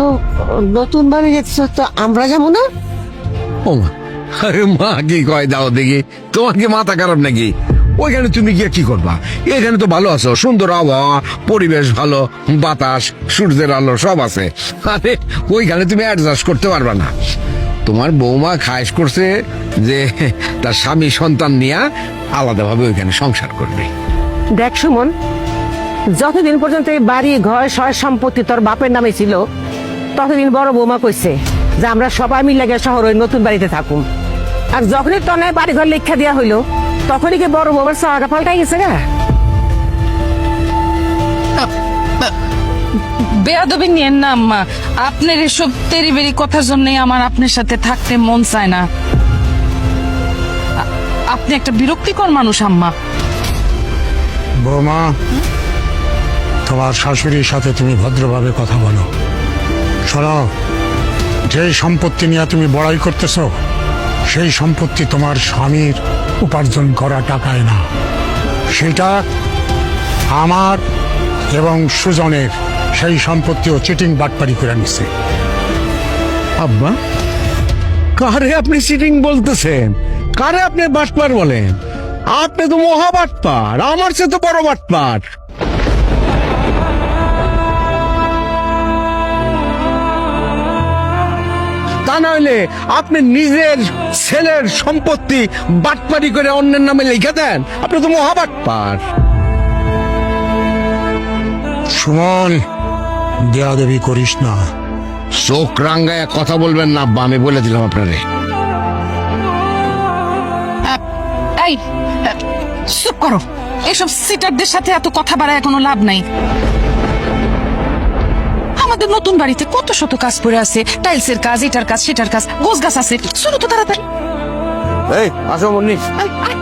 ও, নতুন বাড়ি যেতেছ তো আমরা যাবো না? ও মা, আরে মা কি কয় দাও দেখি, তোমার কি মাথা খারাপ নাকি? ওইখানে তুমি গিয়ে কি করবা? এখানে তো ভালো আছো, সুন্দর আবহাওয়া, পরিবেশ ভালো, বাতাস, সূর্যের আলো সব আছে। আরে ওইখানে তুমি অ্যাডজাস্ট করতে পারবা না। তোমার বৌমা খায়েশ করছে যে তার স্বামী সন্তান নিয়ে আলাদাভাবে ওইখানে সংসার করবে। দেখ সুমন, যতদিন পর্যন্ত এই বাড়ি ঘর সয় সম্পত্তি তোর বাপের নামে ছিল, ততদিন বড় বৌমা কইছে যে আমরা সবাই মিলে গিয়ে শহর ওই নতুন বাড়িতে থাকুম। আর যখনই তোর নামে বাড়ি ঘর লেখা দেওয়া হইলো, তখনই কি বড় বৌমার চাওয়াটা পাল্টাই গেছে গা? বেয়াদবি নিয়েন না আম্মা, আপনার এসব তেরিবেরি কথার জন্যই আমার আপনার সাথে থাকতে মন চায় না। আপনি একটা বিরক্তিকর মানুষ আম্মা। বৌমা, তোমার শাশুড়ির সাথে তুমি ভদ্রভাবে কথা বলো। শোনো, যে সম্পত্তি নিয়ে তুমি বড়াই করতেছ, সেই সম্পত্তি তোমার স্বামীর উপার্জন করা টাকায় না, সেটা আমার এবং সুজনের। সেই সম্পত্তিও চিটিং বাটপারি করে নিচ্ছে। আব্বা, কারে আপনি চিটিং বলতেছেন? কারে আপনি বাটপার বলেন? আপনি তো মহা বাটপার, আমার চেয়ে তো বড় বাটপার। তা নইলে আপনি নিজের ছেলের সম্পত্তি বাটপারি করে অন্যের নামে লিখে দেন? আপনি তো মহা বাটপার। সুমন, দেয়াদেবি করিস না। চোখ রাঙ্গায় কথা বলবেন না আব্বা, আমি বলে দিলাম আপনারে। এই চুপ করো, এসব সিটারদের সাথে এত কথা বাড়ায় কোনো লাভ নাই। আমাদের নতুন বাড়িতে কত শত কাজ পড়ে আছে, টাইলসের কাজ, এটার কাজ, সেটার কাজ, গোছ গাছ আছে। শুরু তো তাড়াতাড়ি। এই আসো মুন্নি। আয়, আয়।